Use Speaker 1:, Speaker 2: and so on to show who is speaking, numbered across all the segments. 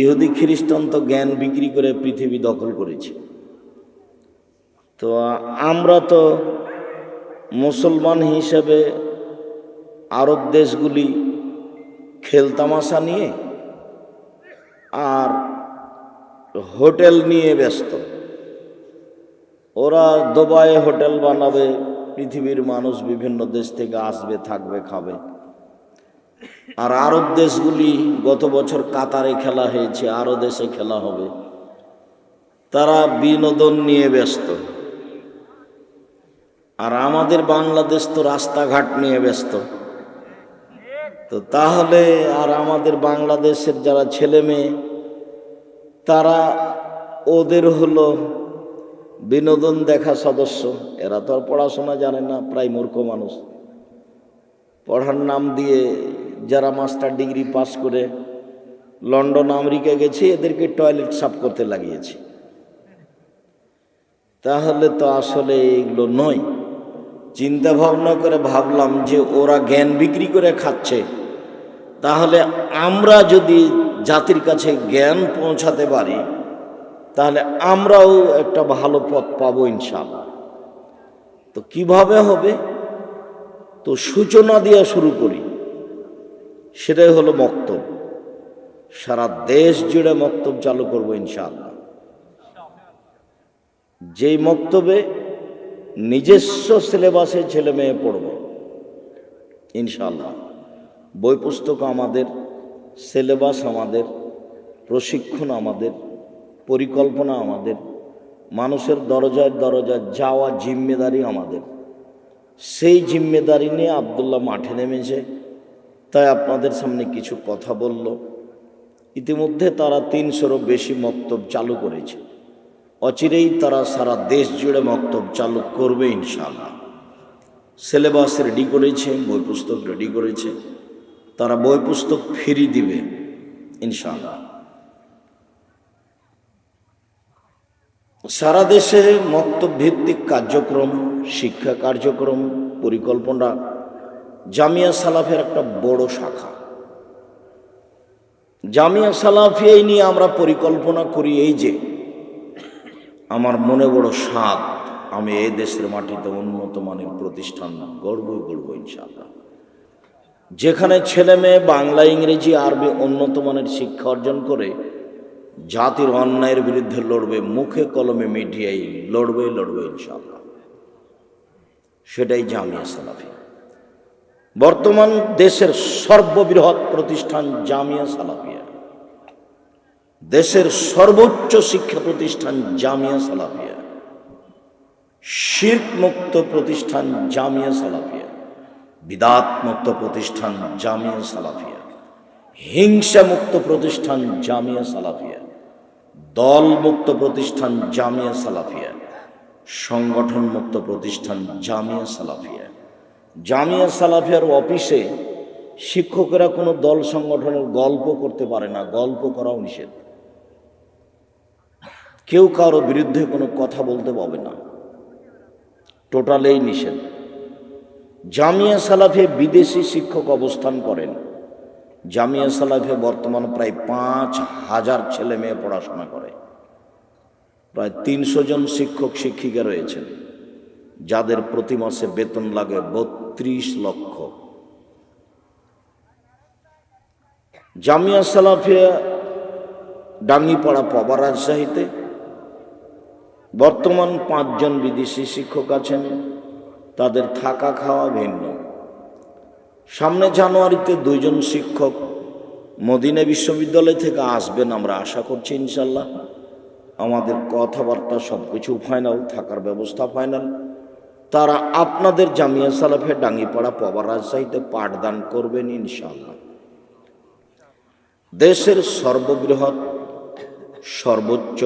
Speaker 1: ইহুদি খ্রিস্টান তো জ্ঞান বিক্রি করে পৃথিবী দখল করেছে। তো আমরা তো মুসলমান হিসেবে আরব দেশগুলি খেলতামাশা নিয়ে আর হোটেল নিয়ে ব্যস্ত। ওরা দুবাইয়ে হোটেল বানাবে, পৃথিবীর মানুষ বিভিন্ন দেশ থেকে আসবে, থাকবে, খাবে। আর আরব দেশগুলি গত বছর কাতারে খেলা হয়েছে, আরও দেশে খেলা হবে, তারা বিনোদন নিয়ে ব্যস্ত। আর আমাদের বাংলাদেশ তো রাস্তাঘাট নিয়ে ব্যস্ত। তো তাহলে আর আমাদের বাংলাদেশের যারা ছেলে মেয়ে, তারা ওদের হলো বিনোদন দেখা সদস্য। এরা তো আর পড়াশোনা জানে না, প্রায় মূর্খ মানুষ। পড়ার নাম দিয়ে যারা মাস্টার ডিগ্রি পাস করে লন্ডন আমেরিকা গেছে, এদেরকে টয়লেট সাফ করতে লাগিয়েছে। তাহলে তো আসলে এগুলো নয়। চিন্তা ভাবনা করে ভাবলাম যে ওরা জ্ঞান বিক্রি করে খাচ্ছে, তাহলে আমরা যদি জাতির কাছে জ্ঞান পৌঁছাতে পারি, তাহলে আমরাও একটা ভালো পথ পাবো ইনশাআল্লাহ। তো কিভাবে হবে? তো সূচনা দিয়ে শুরু করি। সেটাই হলো মক্তব। সারা দেশ জুড়ে মক্তব চালু করবো ইনশাআল্লাহ। যেই মক্তবে নিজস্ব সিলেবাসে ছেলে মেয়ে পড়বে ইনশাআল্লাহ। বই পুস্তক আমাদের, সিলেবাস আমাদের, প্রশিক্ষণ আমাদের, পরিকল্পনা আমাদের, মানুষের দরজায় দরজায় যাওয়া জিম্মেদারি আমাদের। সেই জিম্মেদারি নিয়ে আবদুল্লাহ মাঠে নেমেছে। তাই আপনাদের সামনে কিছু কথা বলল। ইতিমধ্যে তারা 300-রও বেশি মক্তব চালু করেছে। অচিরেই তারা সারা দেশ জুড়ে মক্তব চালু করবে ইনশাআল্লাহ। সিলেবাস রেডি করেছে, বই পুস্তক রেডি করেছে। তারা বই পুস্তক ফ্রি দিবে ইনশাআল্লাহ। সারা দেশে মক্তব ভিত্তিক কার্যক্রম, শিক্ষা কার্যক্রম, পরিকল্পনা জামিয়া সালাফের একটা বড় শাখা। জামিয়া সালাফিয়াই নিয়ে আমরা পরিকল্পনা করি। এই যে আমার মনে বড় স্বাদ, আমি এই দেশের মাটিতে উন্নত মানের প্রতিষ্ঠান গড়ব ইনশাআল্লাহ, যেখানে ছেলে মেয়ে বাংলা, ইংরেজি, আরবি উন্নত মানের শিক্ষা অর্জন করে জাতির অন্যায়ের বিরুদ্ধে লড়বে, মুখে কলমে মিডিয়ায় লড়বে ইনশাআল্লাহ। সেটাই জামিয়া সালাফিয়া। বর্তমান দেশের সর্ববৃহৎ প্রতিষ্ঠান জামিয়া সালাফিয়া, দেশের সর্বোচ্চ শিক্ষা প্রতিষ্ঠান জামিয়া সালাফিয়া, শিরক মুক্ত প্রতিষ্ঠান জামিয়া সালাফিয়া, বিদাত মুক্ত প্রতিষ্ঠান জামিয়া সালাফিয়া, হিংসা মুক্ত প্রতিষ্ঠান জামিয়া সালাফিয়া, দল মুক্ত প্রতিষ্ঠান জামিয়া সালাফিয়া, সংগঠন মুক্ত প্রতিষ্ঠান জামিয়া সালাফিয়া। জামিয়া সালাফিয়ার অফিসে শিক্ষকেরা কোনো দল সংগঠনের গল্প করতে পারে না, গল্প করাও নিষেধ। কেউ কারো বিরুদ্ধে কোনো কথা বলতে পাবে না, টোটালেই নিষেধ। জামিয়া সালাফিয়া বিদেশি শিক্ষক অবস্থান করেন। জামিয়া সালাফিয়া বর্তমান প্রায় 5000 ছেলে মেয়ে পড়াশোনা করে। প্রায় 300 জন শিক্ষক শিক্ষিকা রয়েছেন, যাদের প্রতি মাসে বেতন লাগে 32 লক্ষ। জামিয়া সালাফিয়া ডাঙ্গিপাড়া পাবা, রাজশাহীতে বর্তমান 5 জন বিদেশি শিক্ষক আছেন। তাদের থাকা খাওয়া ভিন্ন। সামনে জানুয়ারিতে 2 জন শিক্ষক মদিনা বিশ্ববিদ্যালয় থেকে আসবেন, আমরা আশা করছি ইনশাল্লাহ। আমাদের কথাবার্তা সব কিছু ফাইনাল, থাকার ব্যবস্থা ফাইনাল। তারা আপনাদের জামিয়া সালাফিয়া ডাঙ্গিপাড়া পাবা, রাজশাহীতে পাঠদান করবেন ইনশাল্লাহ। দেশের সর্ববৃহৎ, সর্বোচ্চ,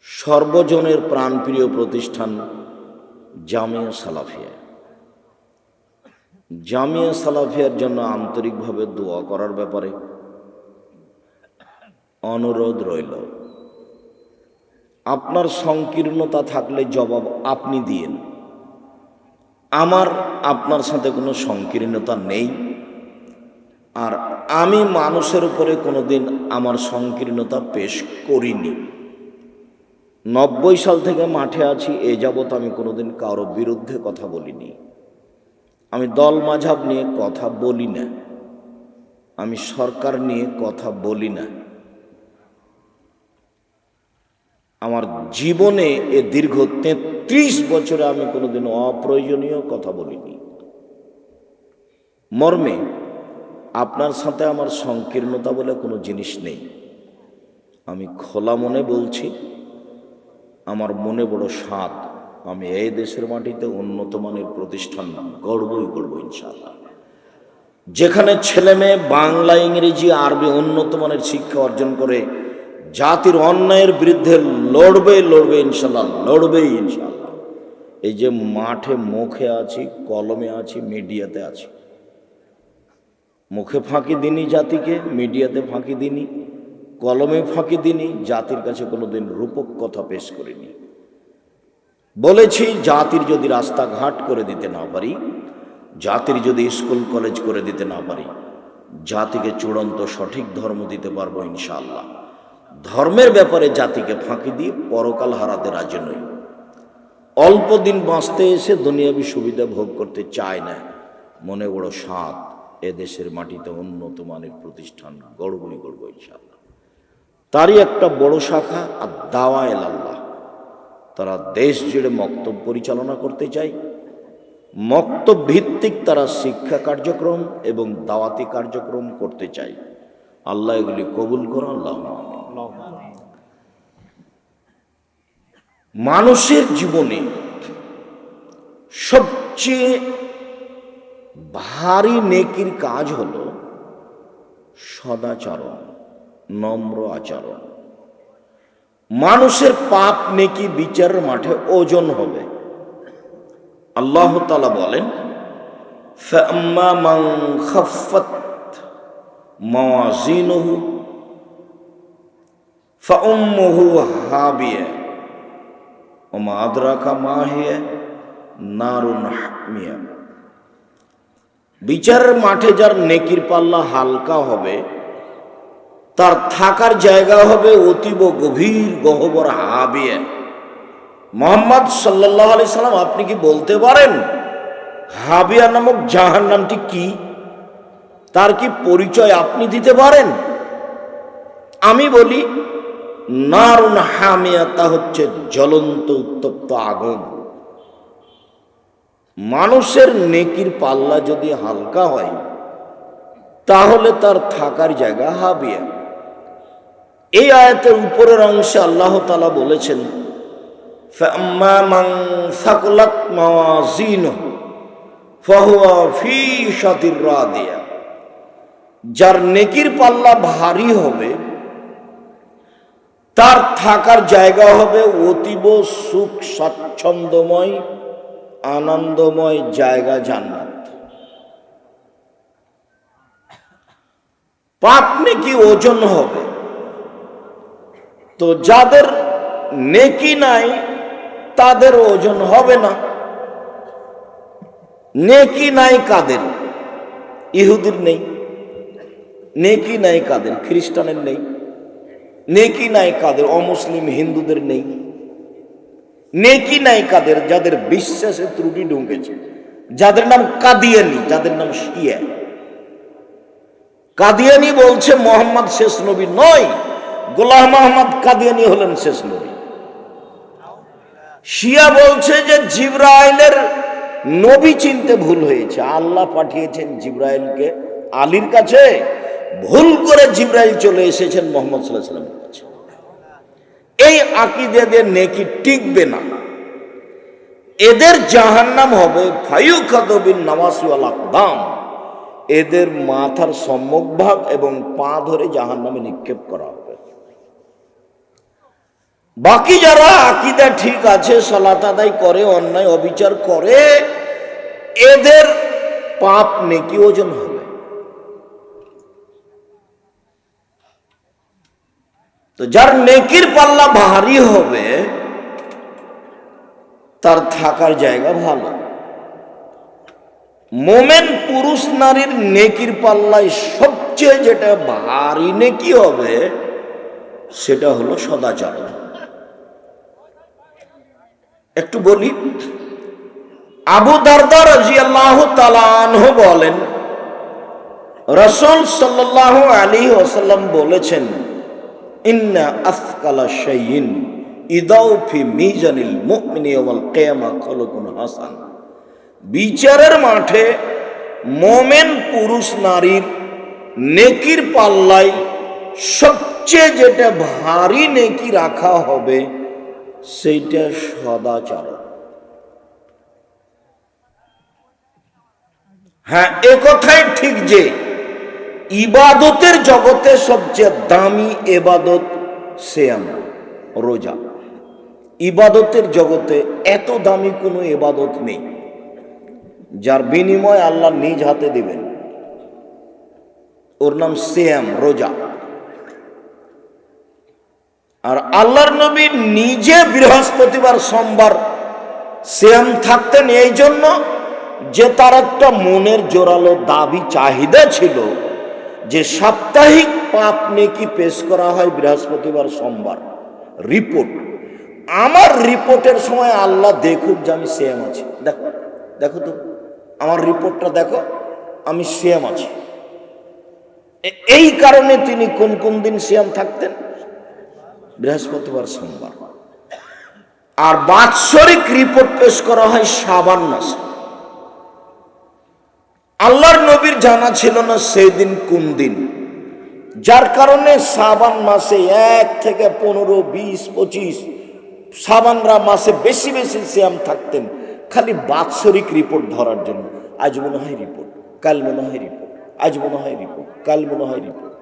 Speaker 1: সর্বজনের প্রাণপ্রিয় প্রতিষ্ঠান জামিয়া সালাফিয়া। জামিয়া সালাফিয়ার জন্য আন্তরিকভাবে দোয়া করার ব্যাপারে অনুরোধ রইল। আপনার সংকীর্ণতা থাকলে জবাব আপনি দিয়েন। আমার আপনার সাথে কোনো সংকীর্ণতা নেই। আর আমি মানুষের উপরে কোনোদিন আমার সংকীর্ণতা পেশ করিনি। 90 সাল থেকে মাঠে আছি, এ যাবৎ আমি কোনোদিন কারো বিরুদ্ধে কথা বলিনি। আমি দল মাঝাব নিয়ে কথা বলি না, আমি সরকার নিয়ে কথা বলি না। আমার জীবনে এ দীর্ঘ 33 বছরে আমি কোনোদিন অপ্রয়োজনীয় কথা বলিনি। মর্মে আপনার সাথে আমার সংকীর্ণতা বলে কোনো জিনিস নেই। আমি খোলা মনে বলছি, আমার মনে বড় স্বাদ, আমি এই দেশের মাটিতে উন্নত মানের প্রতিষ্ঠান গড়বই গড়ব ইনশাআল্লাহ। যেখানে ছেলে মেয়ে বাংলা, ইংরেজি, আরবি উন্নত মানের শিক্ষা অর্জন করে জাতির অন্যায়ের বিরুদ্ধে লড়বে ইনশাআল্লাহ, লড়বেই ইনশাআল্লাহ। এই যে মাঠে মুখে আছি, কলমে আছি, মিডিয়াতে আছি। মুখে ফাঁকি দিনি জাতিকে, মিডিয়াতে ফাঁকি দিনি, কলমে ফাঁকি দিনি, জাতির কাছে কোনোদিন রূপক কথা পেশ করিনি। বলেছি জাতির যদি রাস্তাঘাট করে দিতে না পারি, জাতির যদি স্কুল কলেজ করে দিতে না পারি, জাতিকে চূড়ান্ত সঠিক ধর্ম দিতে পারবো ইনশাআল্লাহ। ধর্মের ব্যাপারে জাতিকে ফাঁকি দিয়ে পরকাল হারাতে রাজি নই। অল্প দিন বাঁচতে এসে দুনিয়াবি সুবিধা ভোগ করতে চায় না। মনে বড় স্বাদ, এদেশের মাটিতে উন্নত মানের প্রতিষ্ঠান গড়বই গড়ব ইনশাআল্লাহ। তারই একটা বড় শাখা আর দাওয়া ইলাল্লাহ। তারা দেশ জুড়ে মক্তব পরিচালনা করতে চায়। মক্তব ভিত্তিক তারা শিক্ষা কার্যক্রম এবং দাওয়াতি কার্যক্রম করতে চায়। আল্লাহ এগুলি কবুল করো, আল্লাহ। মানুষের জীবনে সবচেয়ে ভারী নেকির কাজ হলো সদাচরণ, নম্র আচরণ। মানুষের পাপ নেকি বিচারের মাঠে ওজন হবে। আল্লাহ তাআলা বলেন, ফাম্মা মান খাফফাত মাওয়াজিনুহু ফাউম্মুহু হাবিয়া ওয়া মা আদরাকা মা হিয়া নারুন হামিয়া। বিচারের মাঠে যার নেকির পাল্লা হালকা হবে, তার থাকার জায়গা হবে অতীব গভীর গহ্বর হাবিয়া। মুহাম্মদ সাল্লাল্লাহু আলাইহি সাল্লাম, আপনি কি বলতে পারেন হাবিয়া নামক জাহান্নামটি কি? তার কি পরিচয় আপনি দিতে পারেন? আমি বলি, নারুন হামিয়া, তা হচ্ছে জ্বলন্ত উত্তপ্ত আগুন। মানুষের নেকির পাল্লা যদি হালকা হয়, তাহলে তার থাকার জায়গা হাবিয়া। এই আয়াতের উপরের অংশে আল্লাহ তাআলা বলেছেন, ফাম্মা মান সাকুলাত মাওয়াজিনুহু ফাহুয়া ফি শাতির রাদিয়া। যার নেকির পাল্লা ভারী হবে, তার থাকার জায়গা হবে অতীব সুখ স্বাচ্ছন্দ্যময় আনন্দময় জায়গা, জান্নাত। পাপ নেকি ওজন হবে। তো যাদের নেকি নাই তাদের ওজন হবে না। নেকি নাই কাদের? ইহুদির নেই। নেকি নাই কাদের? খ্রিস্টানের নেই। নেকি নাই কাদের? অমুসলিম হিন্দুদের নেই। নেকি নাই কাদের? যাদের বিশ্বাসে ত্রুটি ঢুকেছে, যাদের নাম কাদিয়ানি, যাদের নাম শিয়া। কাদিয়ানি বলছে মোহাম্মদ শেষ নবী নয়, গোলাম আহমদ কাদিয়ানি হলেন শেষ নবী। শিয়া বলছে যে জিবরাইলের নবী চিনতে ভুল হয়েছে, আল্লাহ পাঠিয়েছেন জিবরাইলকে আলীর কাছে, ভুল করে জিবরাইল চলে এসেছেন মুহাম্মদ সাল্লাল্লাহু আলাইহি ওয়াসাল্লামের কাছে। এই আকীদা দিয়ে নেকি টিকবে না। এদের জাহান্নাম হবে ফায়ুখাযু বিন নাওয়াসি ওয়াল আকদাম। এদের মাথার সম্মুখভাগ এবং পা ধরে জাহান্নামে নিক্ষেপ করা হবে। বাকি যারা আকীদা ঠিক আছে, সালাত আদায় করে, অন্যায় অবিচার করে, এদের পাপ নেকি ওজন হবে। তো যার নেকির পাল্লা ভারী হবে, তার থাকার জায়গা ভালো। মোমেন পুরুষ নারীর নেকির পাল্লায় সবচেয়ে যেটা ভারী নেকি হবে সেটা হলো সদাচার। একটু বলি, আবু দারদা রাদিয়াল্লাহু তাআলা আনহু বলেন, রাসূল সাল্লাল্লাহু আলাইহি ওয়াসাল্লাম বলেছেন, ইন্না আসকালা শাইইন ইদাউ ফি মিজানিল মুমিনি ইয়াওমাল কিয়ামা খুলুকুন হাসান। বিচারের মাঠে মোমেন পুরুষ নারীর নেকির পাল্লায় সবচেয়ে যেটা ভারী নেকি রাখা হবে সেইটা সদাচার। হ্যাঁ, এ কথাই ঠিক যে ইবাদতের জগতে সবচেয়ে দামি ইবাদত সিয়াম, রোজা। ইবাদতের জগতে এত দামি কোনো ইবাদত নেই যার বিনিময় আল্লাহ নিজ হাতে দিবেন। ওর নাম সিয়াম, রোজা। আর আল্লাহর নবী নিজে বৃহস্পতিবার সোমবার সিয়াম থাকতেন এই জন্য যে তার একটা মনের জোরালো দাবি চাহিদা ছিল যে সাপ্তাহিক পাপ নেকি পেশ করা হয় বৃহস্পতিবার সোমবার। রিপোর্ট, আমার রিপোর্টের সময় আল্লাহ দেখুক যে আমি সিয়াম আছি। দেখো দেখো তো আমার রিপোর্টটা দেখো, আমি সিয়াম আছি। এই কারণে তিনি কোন কোন দিন সিয়াম থাকতেন? বৃহস্পতিবার সোমবার। আর বাৎসরিক রিপোর্ট পেশ করা হয় শাবান মাসে। আল্লাহর নবীর জানা ছিল না সেই দিন কোন দিন, যার কারণে শাবান মাসে 1 থেকে 15, 20, 25 শাবানরা মাসে বেশি বেশি সিয়াম থাকতেন, খালি বাৎসরিক রিপোর্ট ধরার জন্য। আজ মনে হয় রিপোর্ট, কাল মনে হয় রিপোর্ট, আজ মনে হয় রিপোর্ট, কাল মনে হয় রিপোর্ট।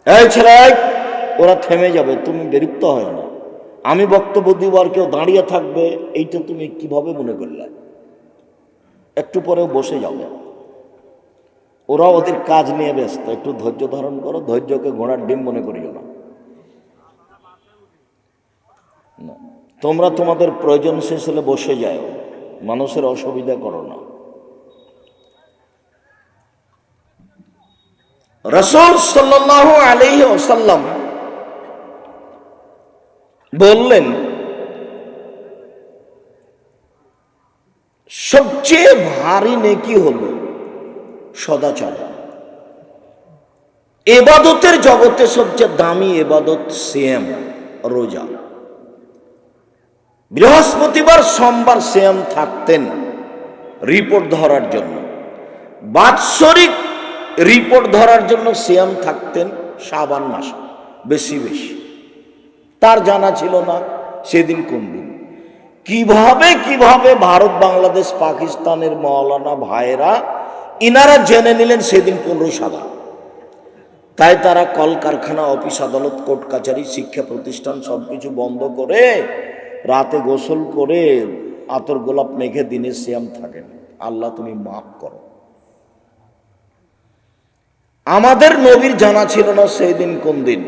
Speaker 1: এই ছেলে, ওরা থেমে যাবে, তুমি বিরক্ত হয় না। আমি বক্তব্য দিব আর কেউ দাঁড়িয়ে থাকবে, এইটা তুমি কিভাবে মনে করলে? একটু পরেও বসে যাবে। ওরা ওদের কাজ নিয়ে ব্যস্ত, একটু ধৈর্য ধারণ করো। ধৈর্যকে ঘোড়ার ডিম মনে করিও না। তোমরা তোমাদের প্রয়োজন শেষ হলে বসে যাও, মানুষের অসুবিধা করো না। রাসূল সাল্লাল্লাহু আলাইহি ওয়াসাল্লাম বললেন, সবচেয়ে ভারী নেকি হলো সদাচার। ইবাদতের জগতে সবচেয়ে দামি ইবাদত সিয়াম, রোজা। বৃহস্পতিবার সোমবার সিয়াম থাকতেন রিপোর্ট ধরার জন্য। বাৎসরিক রিপোর্ট ধরার জন্য সিয়াম থাকতেন শাবান মাসে বেশি বেশি। তার জানা ছিল না সেদিন কোন দিন। কিভাবে কিভাবে ভারত, বাংলাদেশ, পাকিস্তানের মাওলানা ভাইরা ইনারা জেনে নিলেন সেদিন 15 শাবান। তাই তারা কলকারখানা, অফিস আদালত, কোর্ট কাচারি, শিক্ষা প্রতিষ্ঠান সবকিছু বন্ধ করে রাতে গোসল করে আতর গোলাপ মেঘে দিনে সিয়াম থাকেন। আল্লাহ তুমি মাফ করো। আমাদের নবীর জানা ছিল না সেই দিন কোন দিন,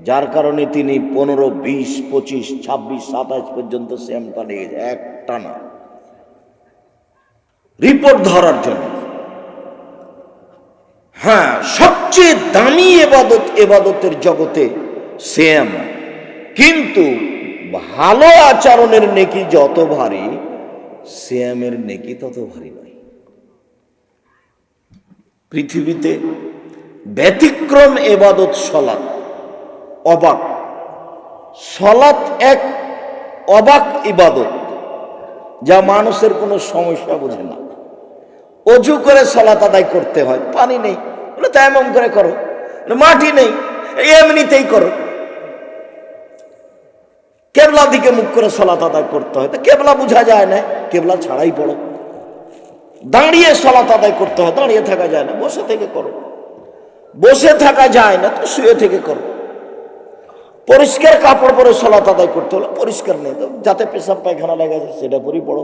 Speaker 1: যার কারণে তিনি 15, 20, 25, 26, 27 পর্যন্ত সিয়াম চালিয়ে একটানা রিপোর্ট ধরার জন্য। হ্যাঁ, সবচেয়ে দামি এবাদতের জগতে সিয়াম, কিন্তু ভালো আচরণের নেকি যত ভারী, সিয়ামের নেকি তত ভারী নয়। পৃথিবীতে ব্যতিক্রম এবাদত সলাত। অবাক সলাত এক অবাক ইবাদত, যা মানুষের কোনো সমস্যা বোঝে না। অজু করে সলাত আদায় করতে হয়, পানি নেই বলে তায়াম্মুম করে করো, মাটি নেই এমনিতেই করো। কেবলা দিকে মুখ করে সলাত আদায় করতে হয়, তা কেবলা বোঝা যায় না, কেবলা ছাড়াই পড়ো। দাঁড়িয়ে সলাত আদায় করতে হয়, দাঁড়িয়ে থাকা যায় না, বসে থেকে করো। বসে থাকা যায় না তো শুয়ে থেকে করো। পরিষ্কার কাপড় পরে সলাত আদায় করতে হলো, পরিষ্কার নেই তো যাতে পেশাব পায়খানা লেগেছে সেটা পরেই পড়ো।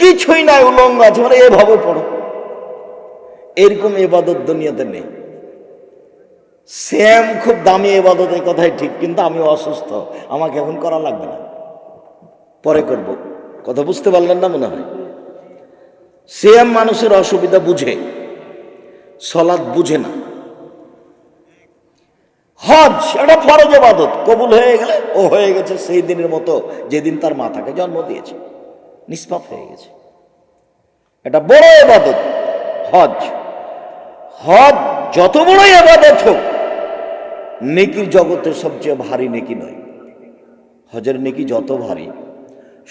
Speaker 1: কিছুই নাই, উলঙ্গ আছে মানে এভাবে পড়ো। এরকম ইবাদত দুনিয়াতে নেই। সিয়াম খুব দামি ইবাদত, এই কথাই ঠিক, কিন্তু আমি অসুস্থ, আমাকে এখন করা লাগবে না, পরে করব। কথা বুঝতে পারলেন না মনে হয়? সিয়াম মানুষের অসুবিধা বুঝে, সালাত বুঝে না। হজ এটা ফরজ ইবাদত, কবুল হয়ে গেলে ও হয়ে গেছে সেই দিনের মতো যেদিন তার মাতাকে জন্ম দিয়েছে, নিষ্পাপ হয়ে গেছে। এটা বড় ইবাদত হজ। হজ যত বড় ইবাদত হোক, নেকির জগতের সবচেয়ে ভারী নেকি নয়। হজের নেকি যত ভারী,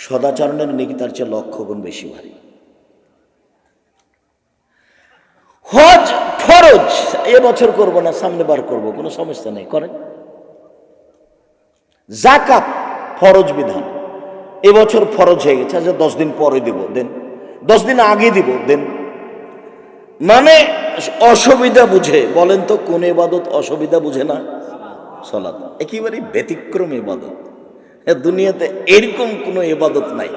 Speaker 1: সদাচরণের নেকি তার চেয়ে লক্ষ গুণ বেশি ভারী। হজ ফরজ, এবছর করব না সামনে বার করব, কোনো সমস্যা নেই, করেন। যাকাত ফরজ বিধান, এবছর ফরজ হয়ে গেছে, আচ্ছা 10 দিন পরে দিব, দেন। 10 দিন আগে দিব, দেন। মানে অসুবিধা বুঝে। বলেন তো কোন ইবাদত অসুবিধা বুঝে না? সালাত একেবারে ব্যতিক্রম ইবাদত। দুনিয়াতে এরকম কোনো ইবাদত নাই,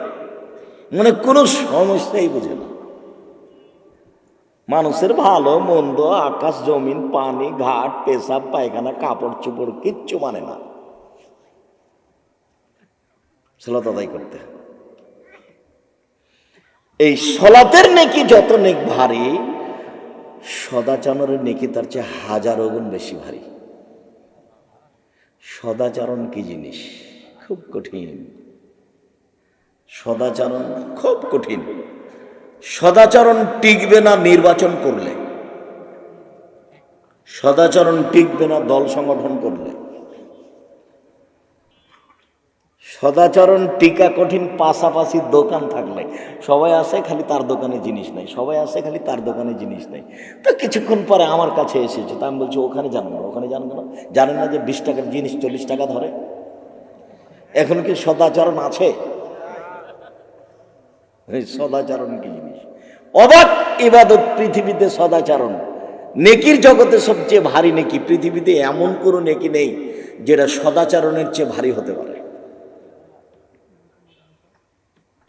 Speaker 1: মানে কোনো সমস্যাই বুঝে না। মানুষের ভালো মন্দ, আকাশ জমিন, পানি, ঘাট, পেশাব, পায়খানা, কাপড় চোপড় কিচ্ছু মানে না, সালাত আদায় করতে। এই সালাতের নেকি যত নেক ভারী, সদাচরণের নেকি তার চেয়ে হাজারো গুণ বেশি ভারী। সদাচরণ কি জিনিস? খুব কঠিন। সদাচরণ খুব কঠিন। সদাচরণ টিকবে না নির্বাচন করলে, সদাচরণ টিকবে না দল সংগঠন করলে, সদাচরণ টিকা কঠিন পাশাপাশি দোকান থাকলে। সবাই আসে খালি তার দোকানে জিনিস নাই, সবাই আসে খালি তার দোকানে জিনিস নাই। তো কিছুক্ষণ পরে আমার কাছে এসেছে, তা আমি বলছি ওখানে জানো না, ওখানে জানো না, জানেন না যে 20 টাকার জিনিস 40 টাকা ধরে? এখন কি সদাচরণ আছে? সদাচরণ কি জিনিস? অবাক ইবাদত পৃথিবীতে সদাচরণ। নেকির জগতে সবচেয়ে ভারী নেকি, পৃথিবীতে এমন কোনো নেকি নেই যেটা সদাচরণের চেয়ে ভারী হতে পারে।